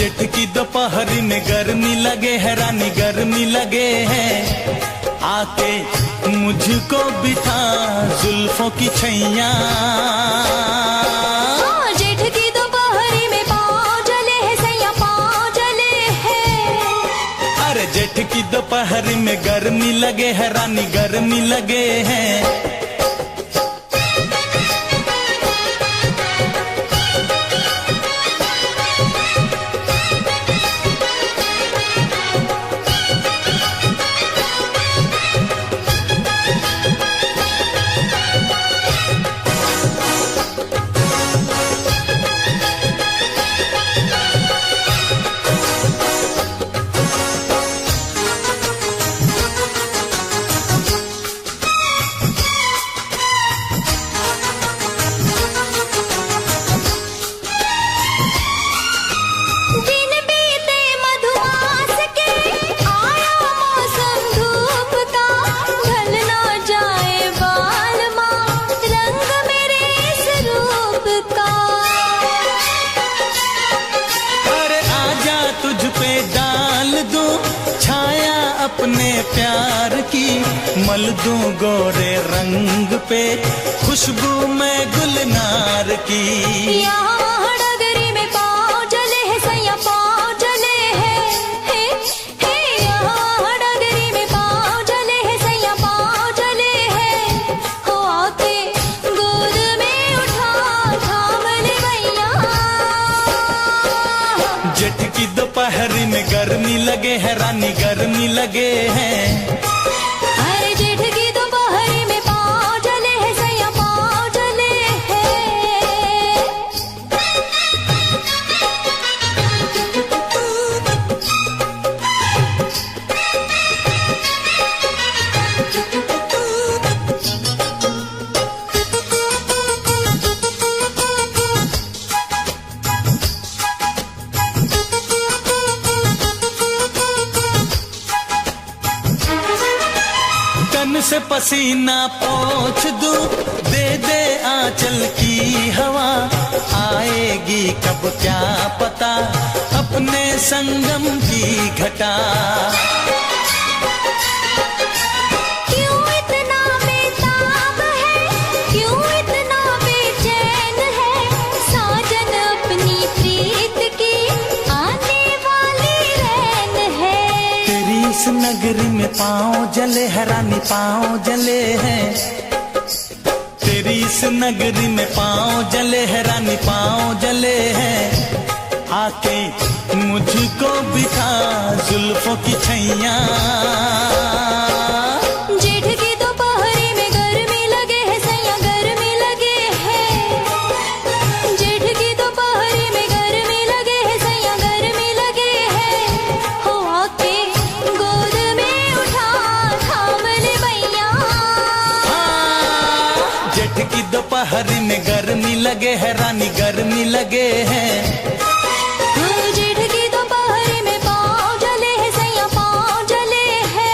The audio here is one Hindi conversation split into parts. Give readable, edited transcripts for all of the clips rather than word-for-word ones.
जेठ की दोपहरी में गर्मी लगे है रानी गर्मी लगे है, आके मुझको बिठा जुल्फों की छैया। जेठ की दोपहरी में पाँव जले है सैया पाँव जले है। अरे जेठ की दोपहरी में गर्मी लगे है रानी गर्मी लगे है। अपने प्यार की मल दूं गोरे रंग पे खुशबू में गुलनार की। यहाँ डगरी में पाँव जले है सैया पाँव जले है, यहाँ डगरी में पाँव जले है सैया पाँव जले है। हो आके गोद में उठा थाम ले भैया। जेठ की दोपहरी में गर्मी लगे है रानी गर्मी लगे हैं। अरे जेठ की दोपहरी में पाँव जले है सैया पाँव जले है। तन से पसीना पोंछ दूं दे दे आंचल की हवा, आएगी कब क्या पता अपने संगम की घटा। क्यों इतना बेताब है क्यों इतना बेचैन है, साजन अपनी प्रीत की आने वाली रैन है। तेरी इस नगरी में पाँव जले है रानी पाँव जले हैं। तेरी इस नगरी में पाँव जले है रानी पाँव जले हैं। आके मुझको बिठा जुल्फों की छैया। जेठ की दोपहरी में गर्मी लगे है सैया गर्मी लगे है। जेठ की दोपहरी में गर्मी लगे है सैया गर्मी लगे है। हो आके गोद में उठा थाम ले भैया। जेठ की दोपहरी में गर्मी लगे है रानी गर्मी लगे हैं। जेठ की दोपहरी में पाँव जले है सैया पाँव जले है।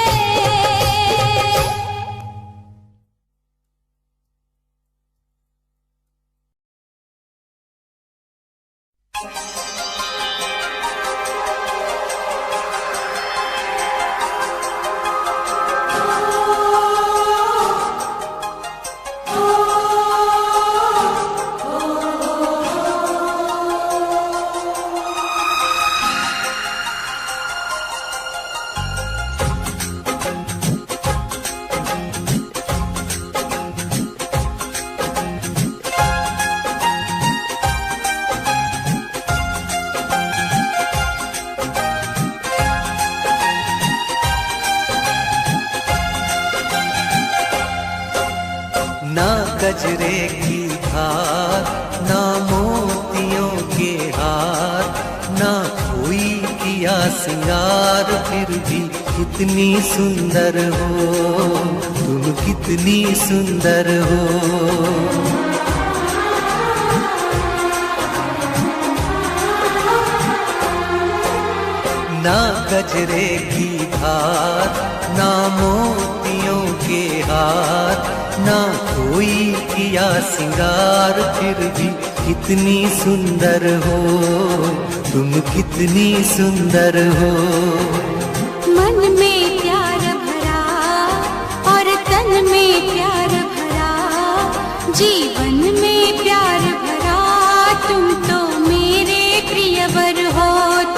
ना गजरे की धार ना मोतियों के हार, ना कोई किया सिंगार, फिर भी कितनी सुंदर हो तुम कितनी सुंदर हो। ना गजरे की धार ना मोतियों के हार, ना कोई किया सिंगार, फिर भी कितनी सुंदर हो तुम कितनी सुंदर हो। मन में प्यार भरा और तन में प्यार भरा, जीवन में प्यार भरा, तुम तो मेरे प्रियवर हो,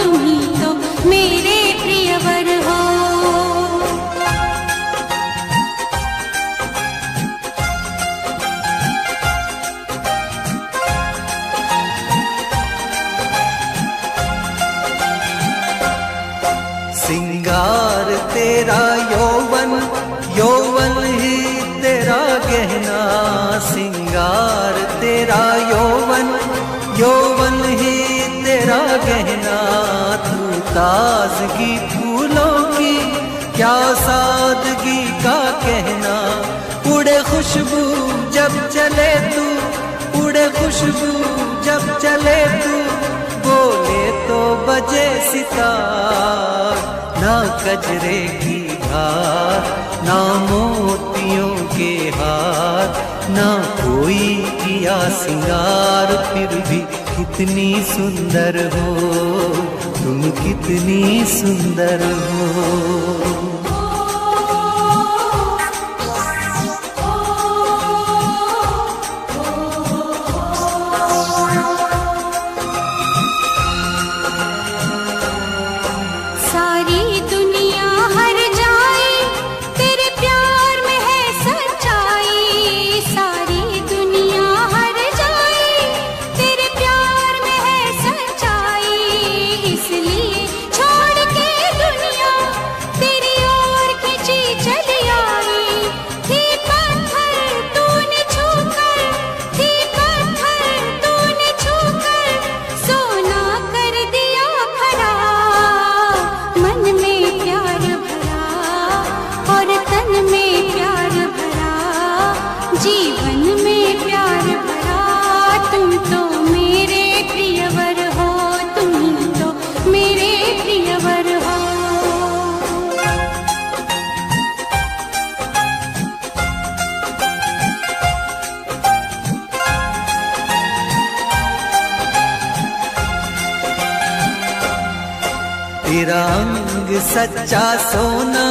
तुम ही तो मेरे प्रियवर हो। सिंगार तेरा यौवन, यौवन ही तेरा गहना। सिंगार तेरा यौवन, यौवन ही तेरा गहना। तू ताजगी फूलों की, क्या सादगी का कहना। उड़े खुशबू जब चले तू, उड़े खुशबू जब चले तू, बोले तो बजे सितार। ना कजरे की धार, ना मोतियों के हार, ना कोई किया सिंगार, फिर भी कितनी सुंदर हो, तुम कितनी सुंदर हो। जीवन में प्यार भरा, तुम तो मेरे प्रियवर हो, तुम ही तो मेरे प्रियवर हो। तेरा अंग सच्चा सोना,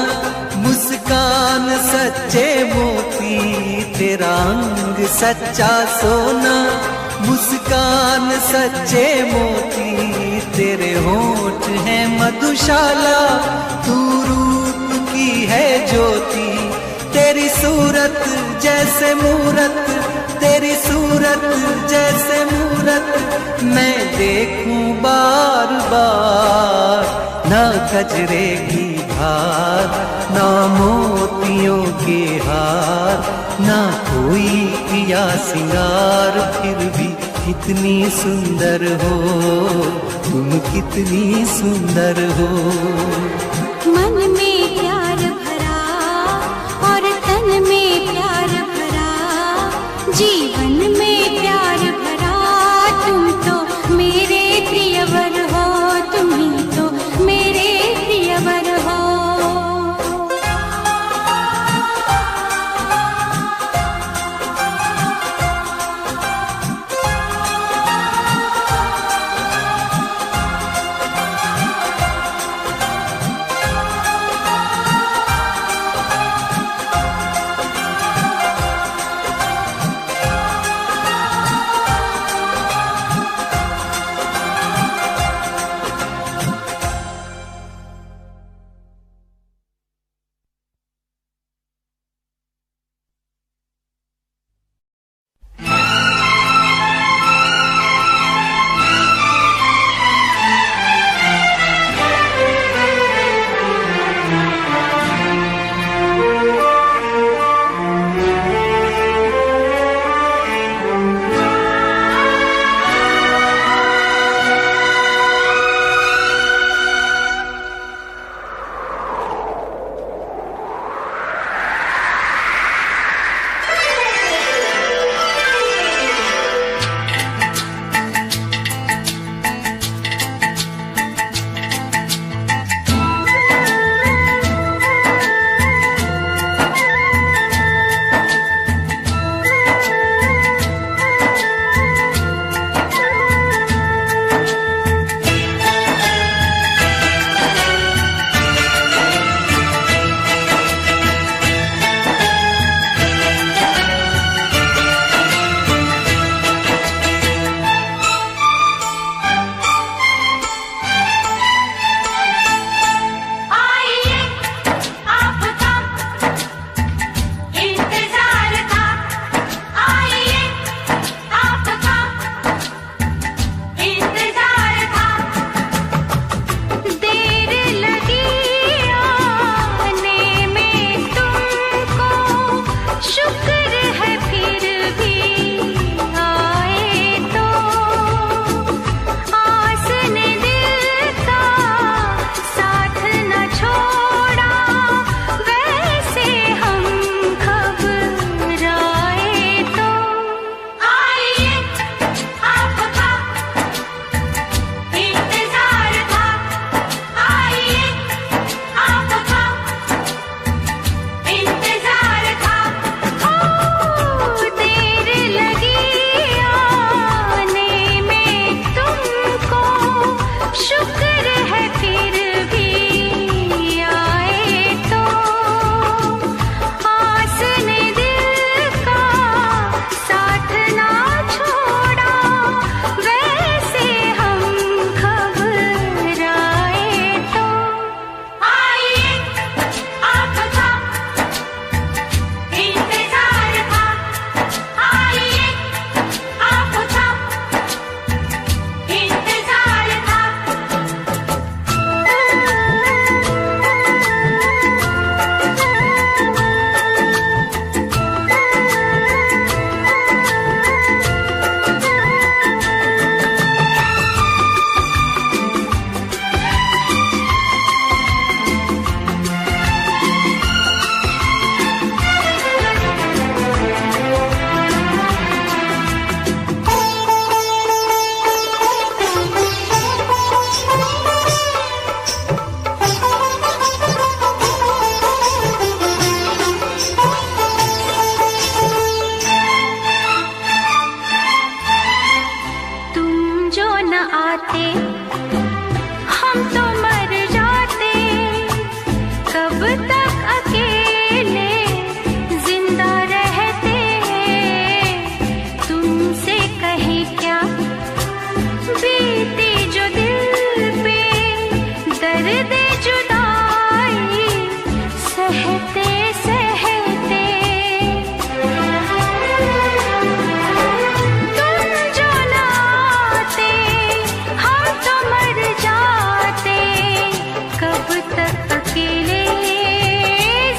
मुस्कान सच्चे मोती। तेरा अंग सच्चा सोना, मुस्कान सच्चे मोती। तेरे होंठ हैं मधुशाला, तू रूप की है ज्योति। तेरी सूरत जैसे मूरत, तेरी सूरत जैसे मूरत, मैं देखूं बार बार। ना कजरे की धार, ना मोतियों के हार, ना कोई किया सिंगार, फिर भी कितनी सुंदर हो, तुम कितनी सुंदर हो। मन में प्यार भरा और तन में प्यार भरा, जीवन में प्यार भरा, तुम तो मेरे प्रियवर हो, तुम ही तो मेरे प्रियवर हो। सहते सहते तुम जो ना आते हम तो मर जाते, कब तक अकेले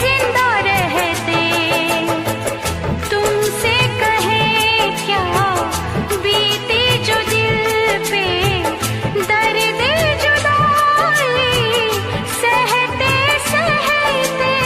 जिंदा रहते। तुमसे कहे क्या बीती जो दिल पे, दर्द जुदाई सहते सहते।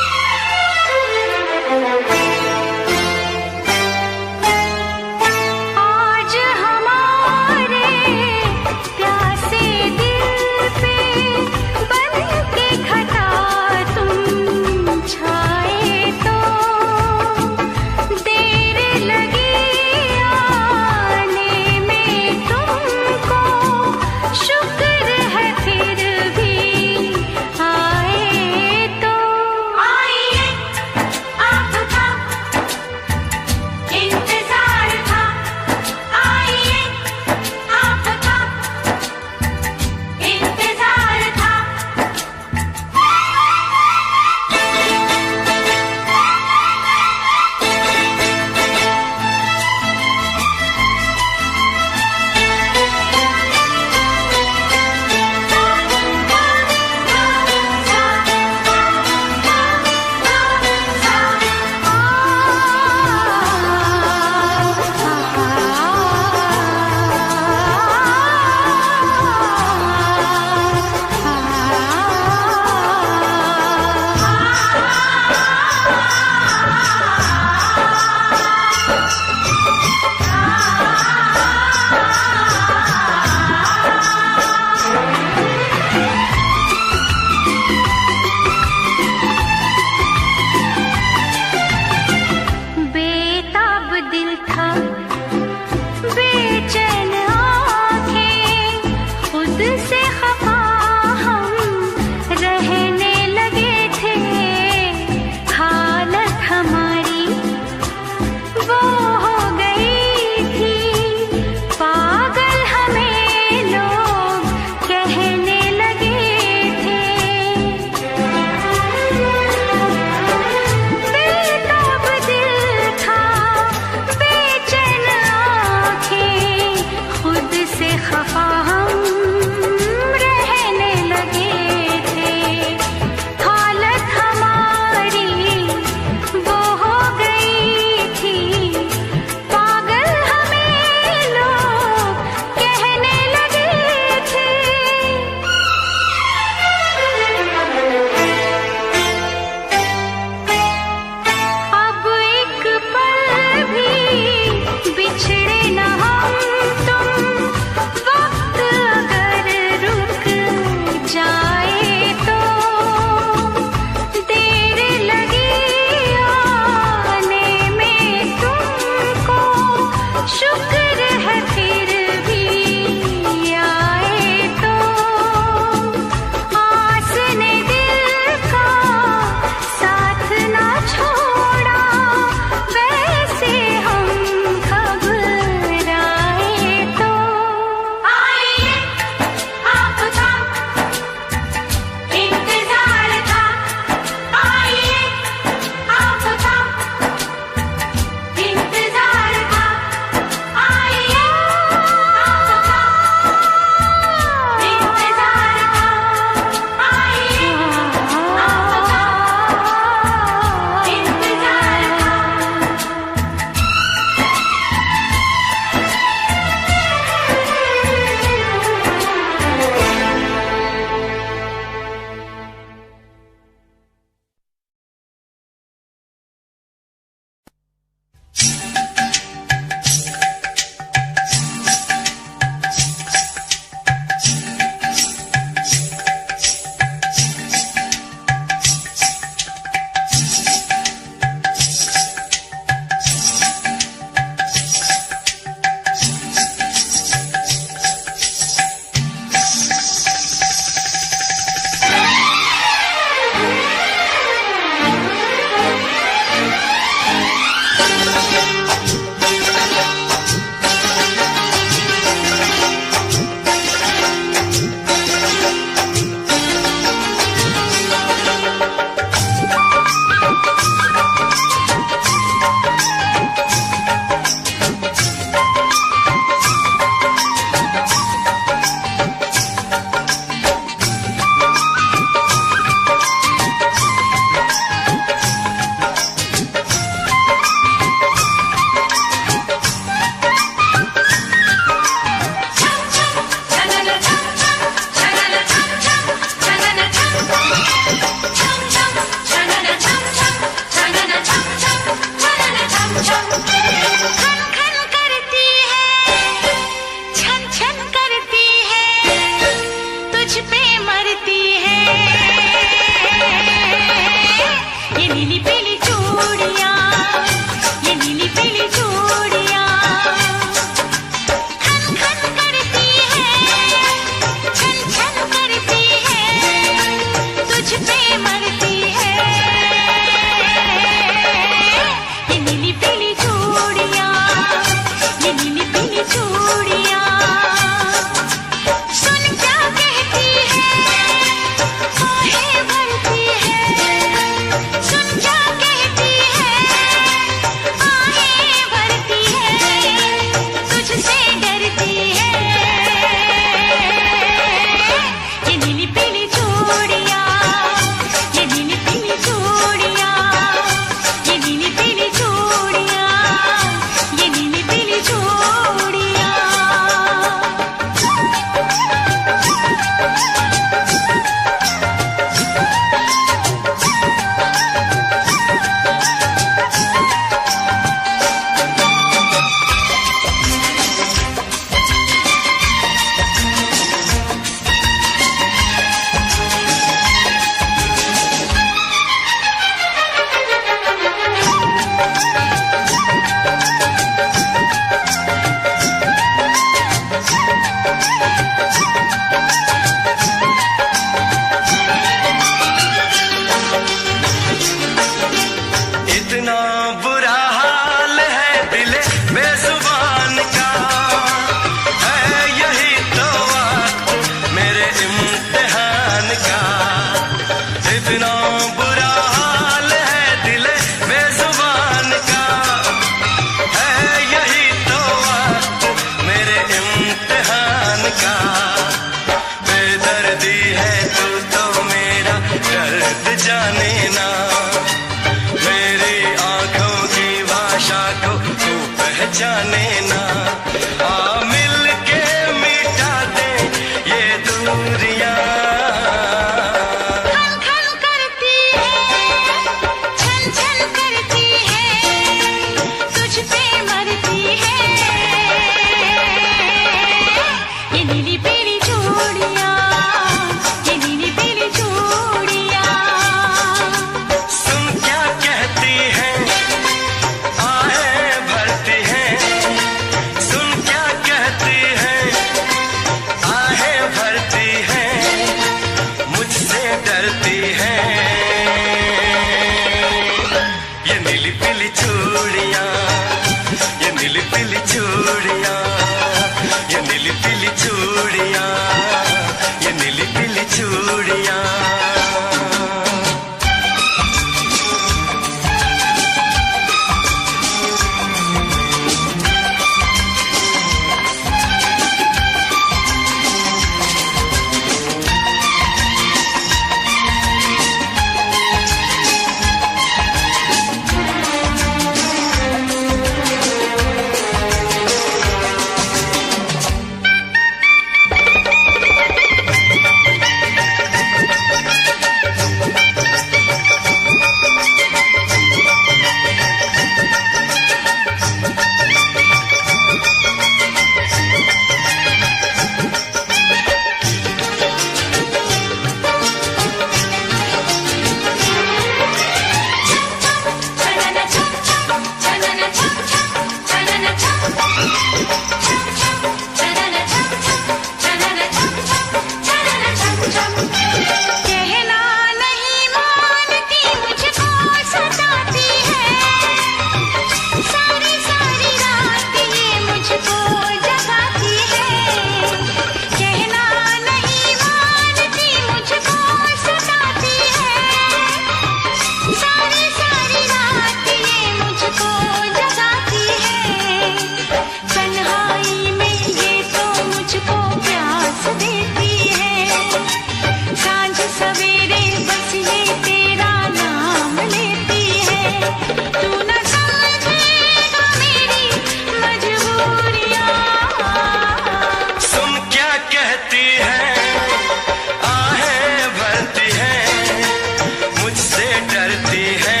करती है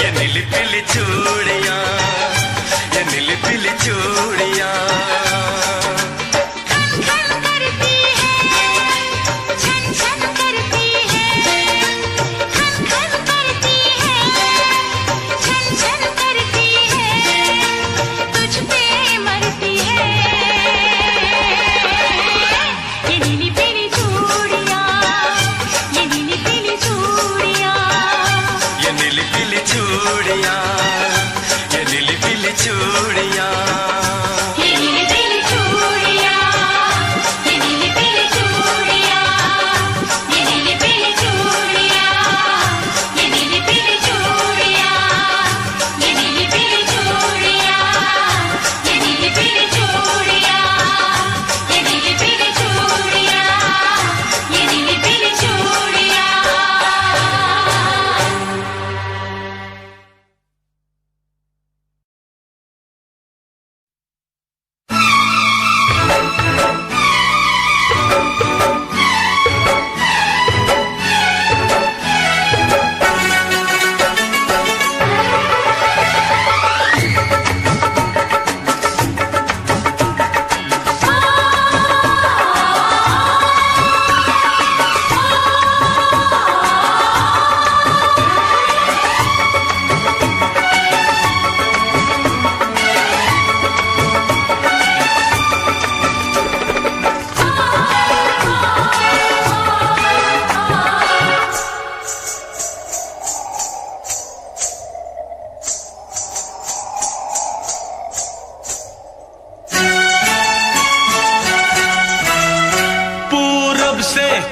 ये नीली पीली चूड़ियां, ये नीली पीली चूड़ियां।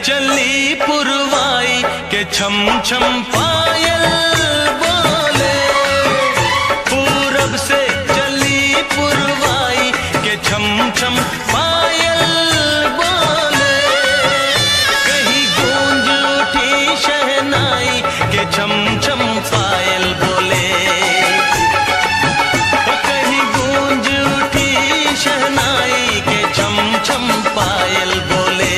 चली पुरवाई के छम छम पायल बोले, पूरब से चली पुरवाई के छम छम पायल बोले, कहीं गूंज उठी शहनाई के छम छम पायल बोले, कहीं गूंज उठी शहनाई के छम छम पायल बोले।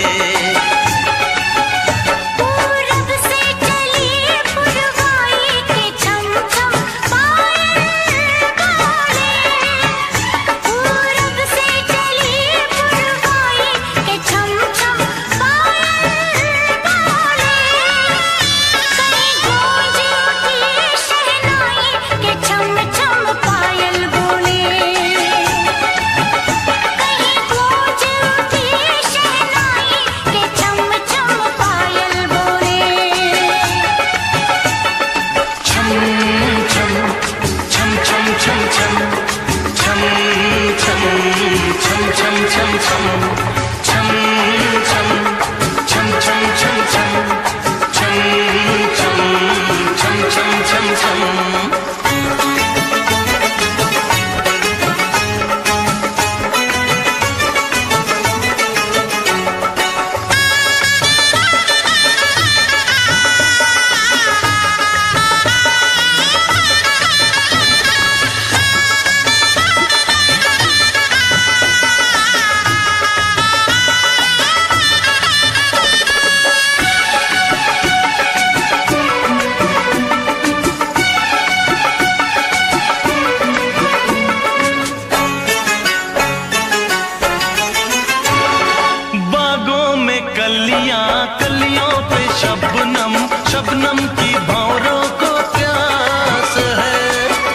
कलियों पे शबनम शबनम की भंवरों को प्यास है,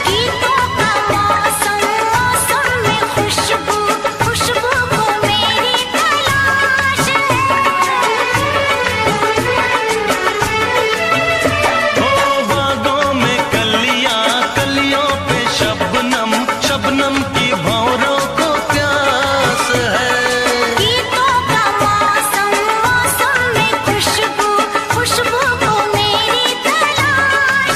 गीतों का मौसम मौसम में खुशबू खुशबू को मेरी तलाश है। ओ बागों में कलियां कलियों पे शबनम शबनम की भंवरों को प्यास है, गीतों का मौसम मौसम में खुशबू खुशबू को मेरी तलाश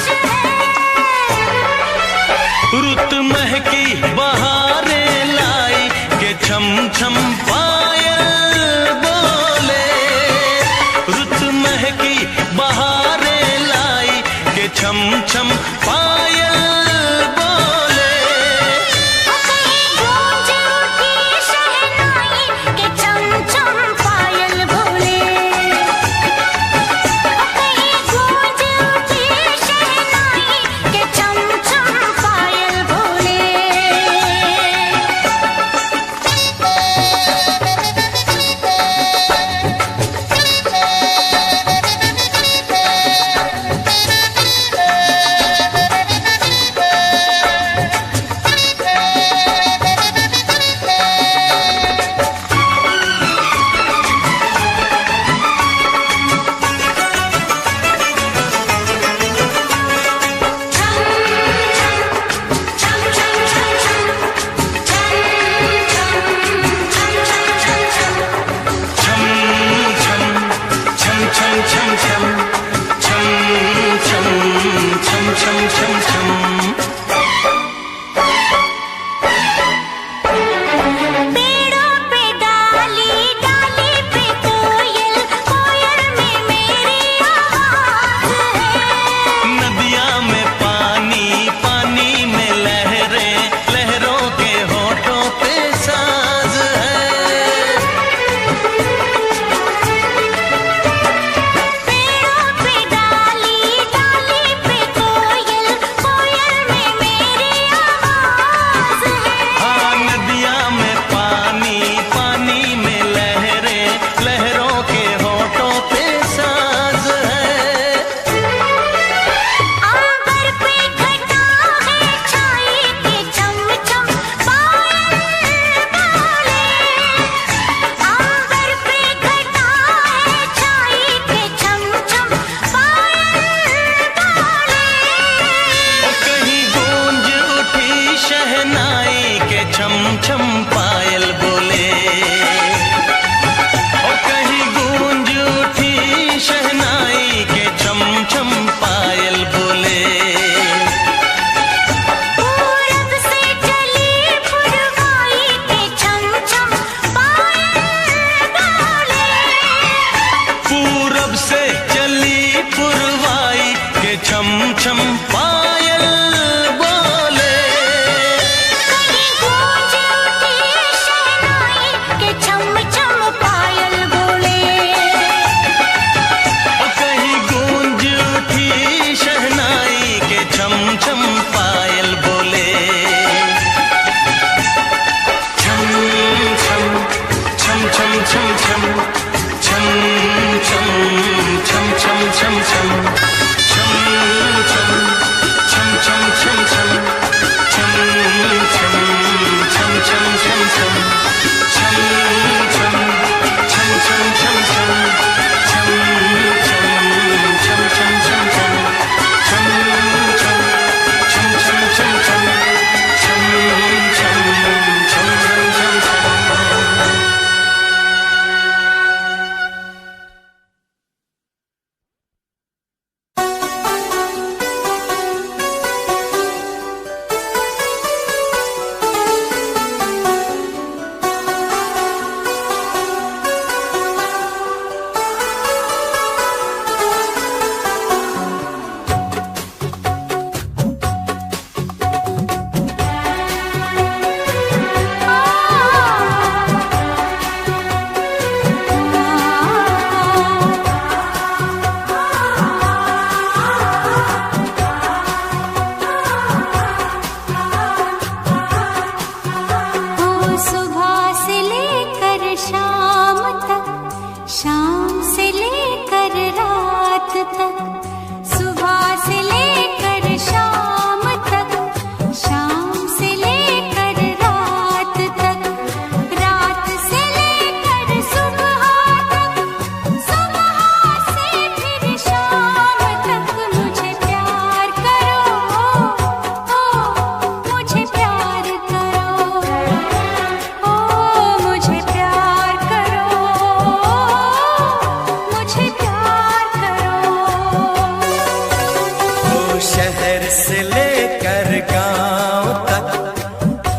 से लेकर गांव तक,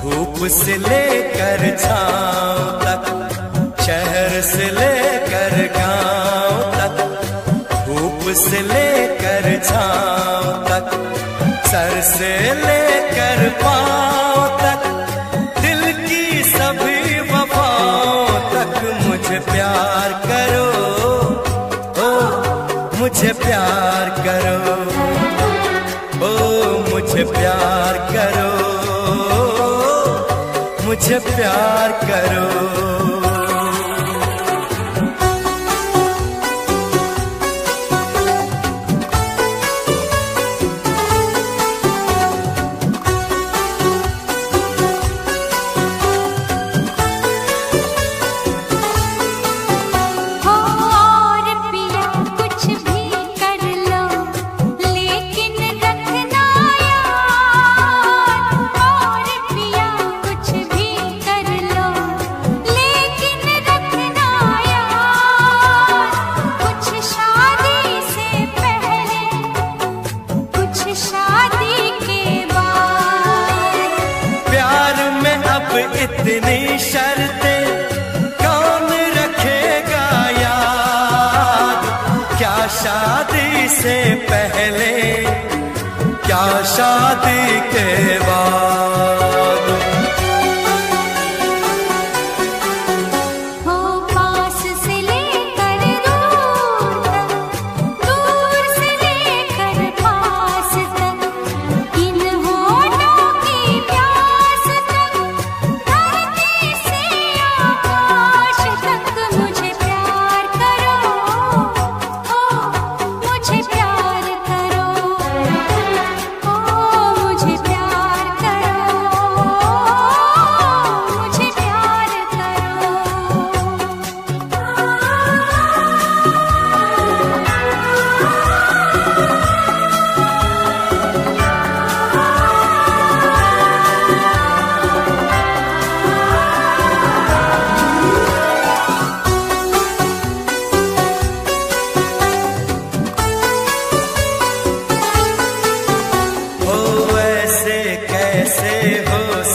धूप से लेकर छांव तक, शहर से लेकर गांव तक, धूप से लेकर छांव तक, सर से लेकर पांव तक, दिल की सभी वफाओं तक मुझे प्यार करो, ओ मुझे प्यार करो, ओ मुझे प्यार करो, मुझे प्यार करो। इतनी शर्तें कौन रखेगा याद, क्या शादी से पहले, क्या शादी के बाद।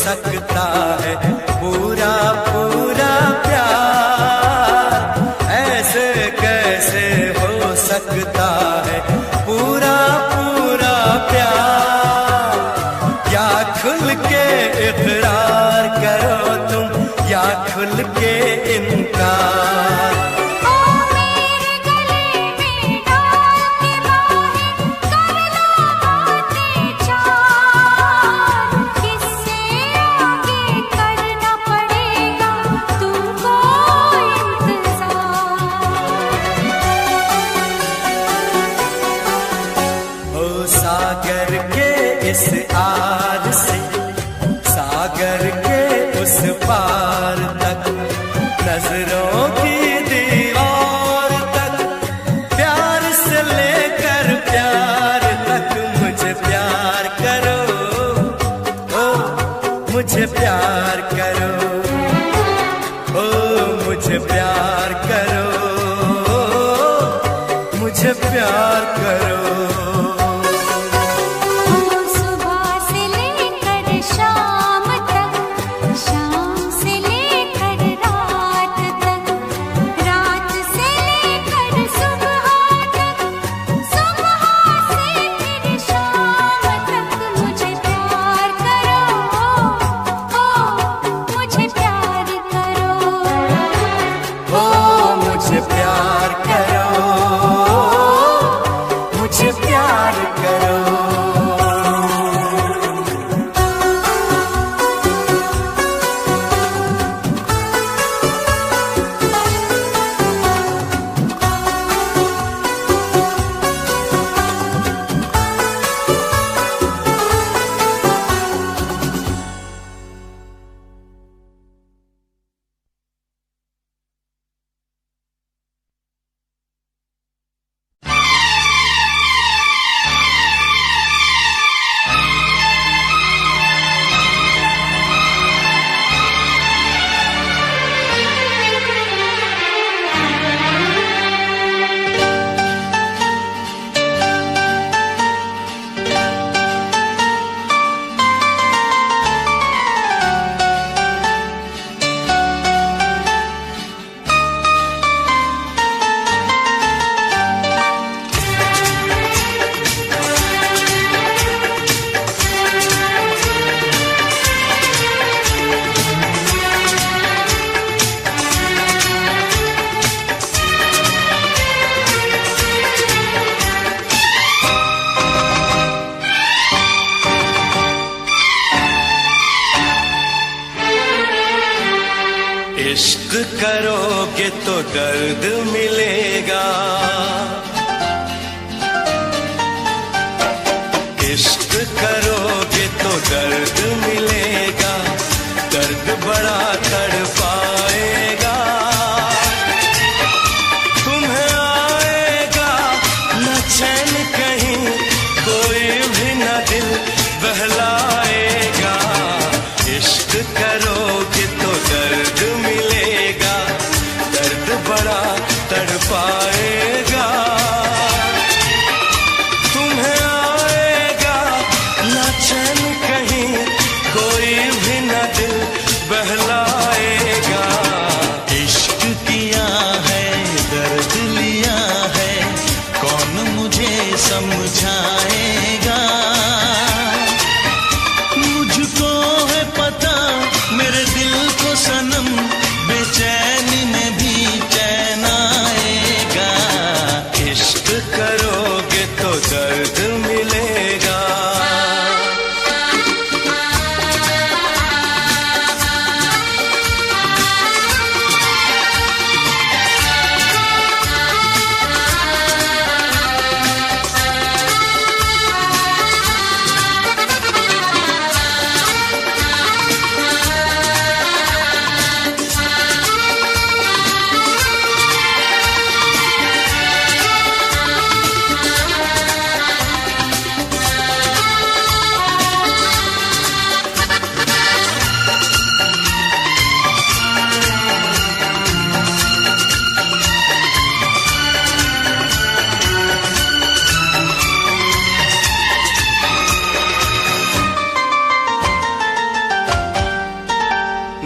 सकता है पूरा पूरा प्यार, ऐसे कैसे हो सकता है पूरा पूरा प्यार। या खुल के इकरार करो तुम, या खुल के इनकार। सागर के इस आर से सागर के उस पार तक, नजरों की दीवार तक, प्यार से लेकर प्यार तक मुझे प्यार करो, ओ मुझे प्यार करो, ओ मुझे प्यार करो, मुझे प्यार करो। करोगे तो दर्द मिलेगा, इश्क करोगे तो दर्द मिलेगा, दर्द बड़ा तड़पाएगा। तुम्हें आएगा न चैन कहीं, कोई भी न दिल बहलाएगा। इश्क करोगे तो दर्द मिलेगा, दर्द बड़ा तड़पाएगा। तुम्हें आएगा न चैन कहीं, कोई भी न दिल बहलाएगा। इश्क किया है दर्द लिया है, कौन मुझे समझाएगा। मुझको है पता मेरे दिल को सनम, बेचैनी में भी चैन आएगा। इश्क करोगे तो दर्द मिलेगा।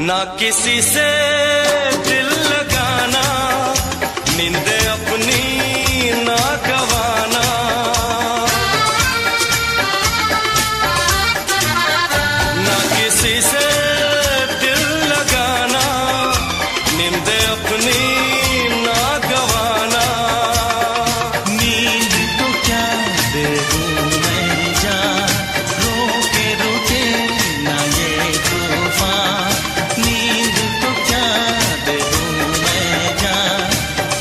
ना किसी से दिल लगाना, नींद अपनी ना गवाना। ना किसी से दिल लगाना, नींद अपनी ना गवाना। नींद तो क्या दे दूं मैं जान, रोके रोके ना ये तूफान। नींद तो क्या दे दूं मैं जान,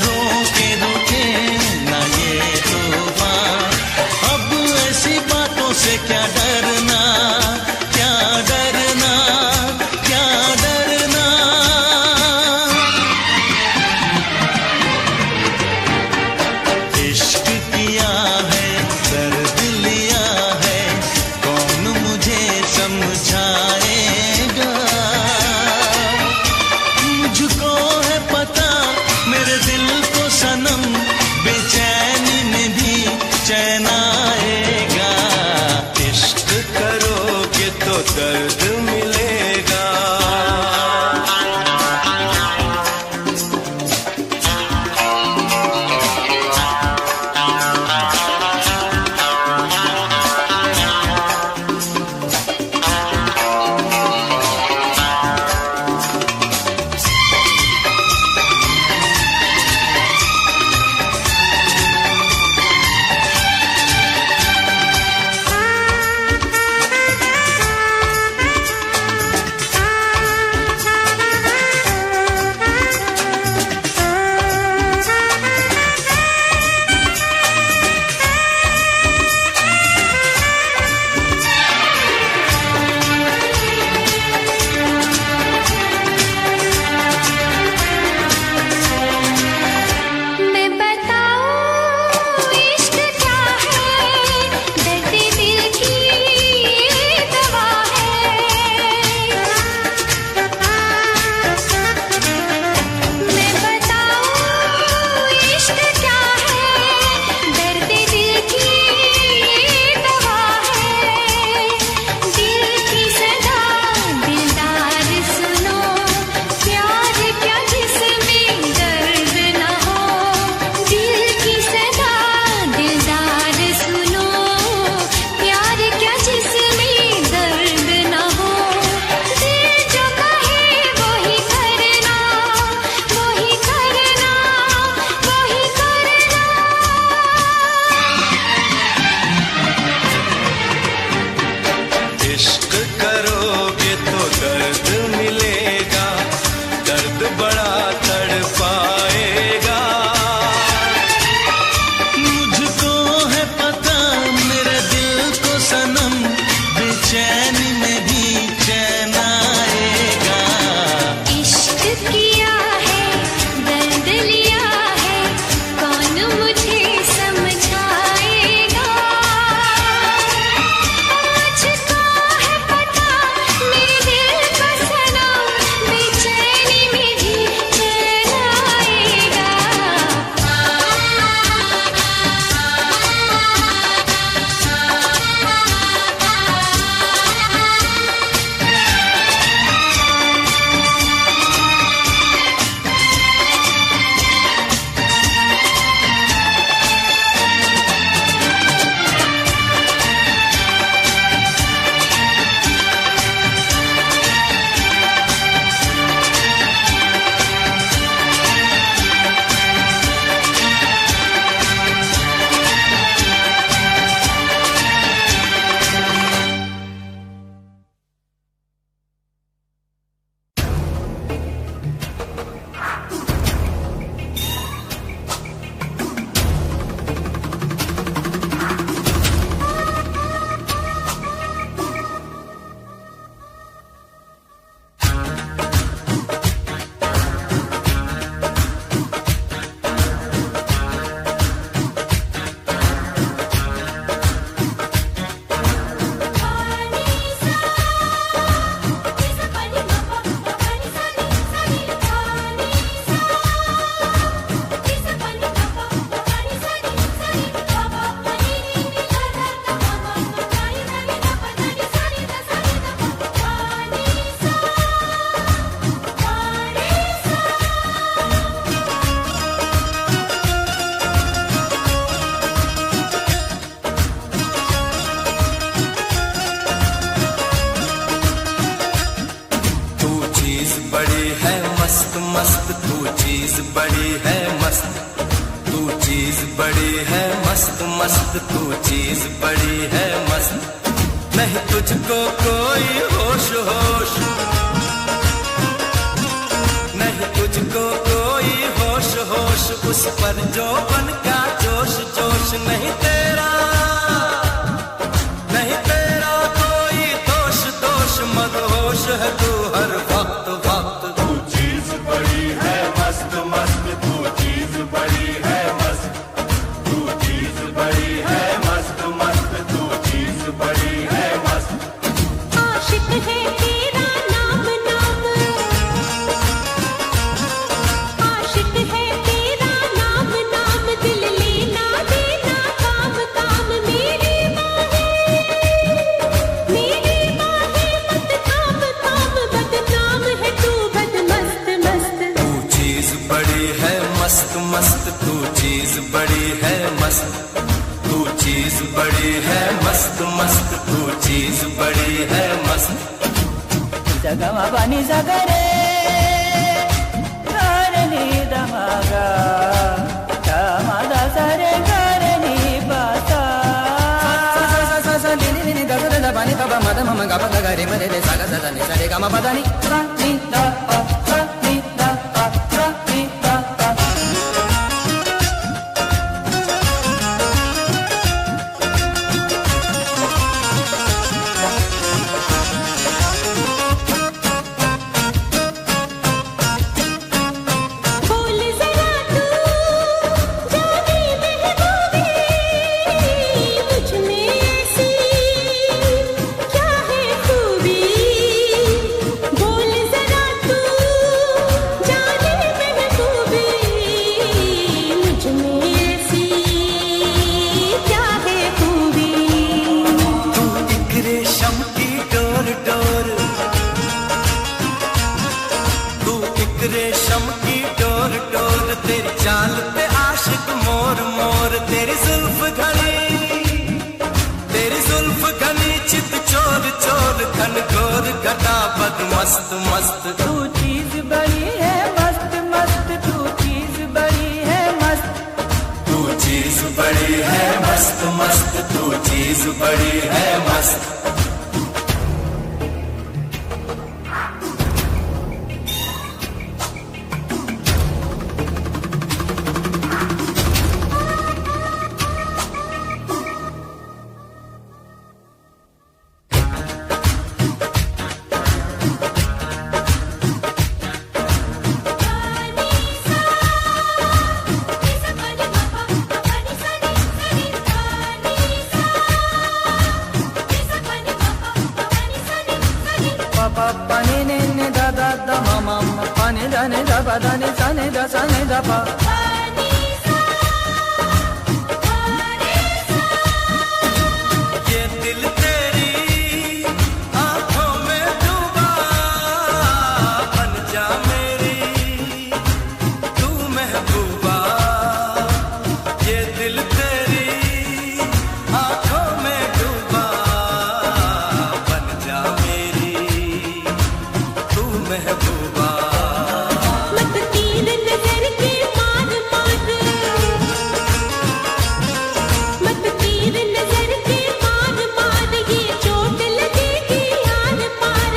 रोके रोके ना ये तूफान। अब ऐसी बातों से क्या डरना, क्या डरना, क्या डरना। इश्क किया है दर्द लिया है, कौन मुझे समझाएगा। मुझको है पता मेरे दिल को सनम, बेचैनी में भी चैन आएगा। इश्क मस्त तू चीज बड़ी है मस्त, तू चीज बड़ी है मस्त मस्त, तू चीज बड़ी है मस्त। नहीं तुझको कोई होश होश, नहीं तुझको कोई होश होश, उस पर जो बन का जोश जोश। नहीं तेरा कोई दोष दोष, मदहोश है तू हर वक्त वक्त। तू चीज बड़ी है मस्त मस्त, तू चीज बड़ी है मस्त, तू चीज बड़ी है मस्त मस्त, तू चीज बड़ी है मस्त। आशिक है तेरा नाम नाम, आशिक है तेरा नाम नाम, दिल लेना देना काम काम। मेरी बाहें मत थाम थाम, बदनाम है तू बद मस्त मस्त। तू चीज बड़ी है मस्त मस्त, तू चीज बड़ी है मस्त, तू चीज बड़ी है मस्त मस्त, तू चीज बड़ी है मस्त। जगमा पानी सागरे कारणी दमागा, कामादा सारे कारणी बासा। लिनी गगरे दा पानी तबा मद मम गप गरे मरे रे सागा सदा नि सारे गमा पदानी सा नि दा पा सा नि दा पा सा नि दा पा। बोल जरा तू जाने महबूबी, मुझ में ऐसी क्या है खूबी। बोल जरा तू जाने महबूबी, मुझ में ऐसी क्या है खूबी। तू एक रेशम की डोर डोर, तू एक रेशम की डोर डोर, तेरी चाल पे आशिक मोर मोर। तेरी जुल्फ घनी चित चोर चोर, घन घोर घटा बद मस्त मस्त। तू चीज बड़ी है मस्त मस्त, तू चीज बड़ी है मस्त। तू चीज बड़ी है मस्त मस्त, तू चीज बड़ी है मस्त। पापा पानी ने दा दा दा मामा पानी दा ने दा पा दा ने सा ने दा पा। ये दिल तेरी आंखों में डूबा, बन जा मेरी तू महबूबा। ये दिल तेरी आंखों में डूबा, बन जा मेरी तू महबूबा। मत तीर नजर के मार मार, मत तीर नजर के मार मार, ये चोट लगेगी आर पार।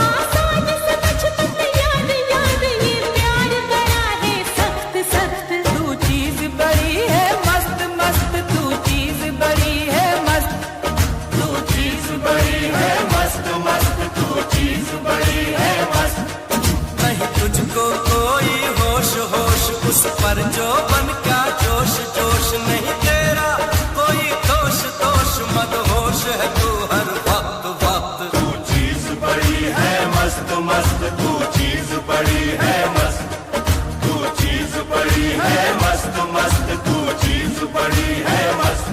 आसान समझ मत यार यार, ये प्यार बड़ा है सख्त सख्त। तू चीज बड़ी है मस्त मस्त, तू चीज बड़ी है मस्त। तू चीज बड़ी है मस्त मस्त, तू चीज बड़ी है मस्त। नहीं तुझको कोई होश होश, उस पर जो बन का जोश जोश। नहीं तेरा कोई दोष दोष, मदहोश है तू हर वक्त वक्त। तू चीज बड़ी है मस्त मस्त, तू चीज बड़ी है मस्त, तू चीज बड़ी है मस्त मस्त, तू चीज बड़ी है मस्त।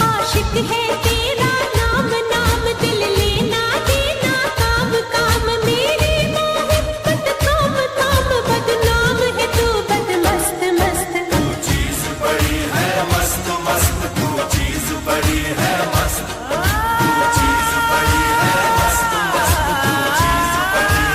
आशिक है तेरा नाम नाम, दिल लेना देना काम काम। मेरी बाहें मत थाम थाम, बदनाम है तू बद मस्त मस्त। तू चीज बड़ी है मस्त मस्त, तू चीज बड़ी है मस्त, तू चीज बड़ी है मस्त मस्त, तू चीज बड़ी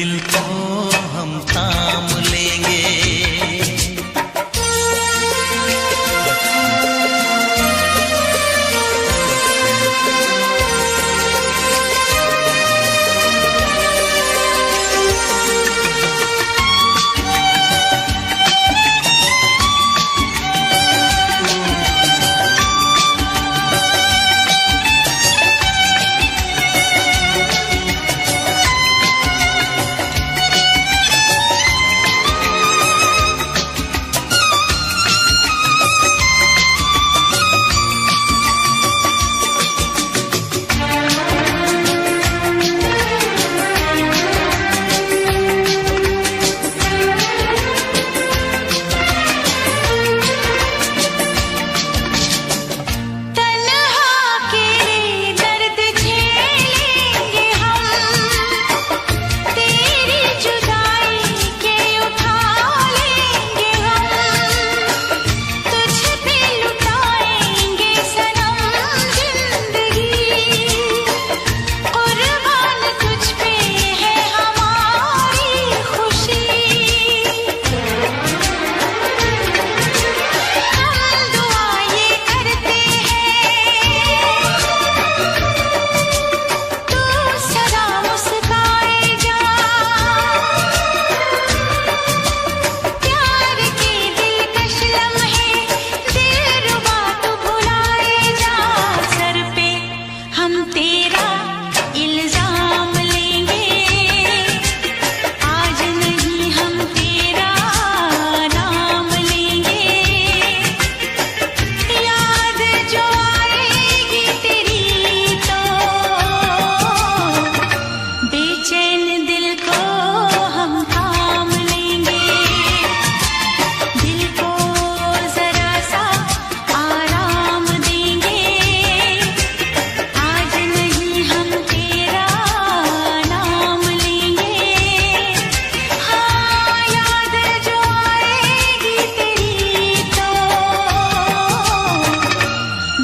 दिल को हम थाम लेंगे।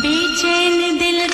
बेचैन दिल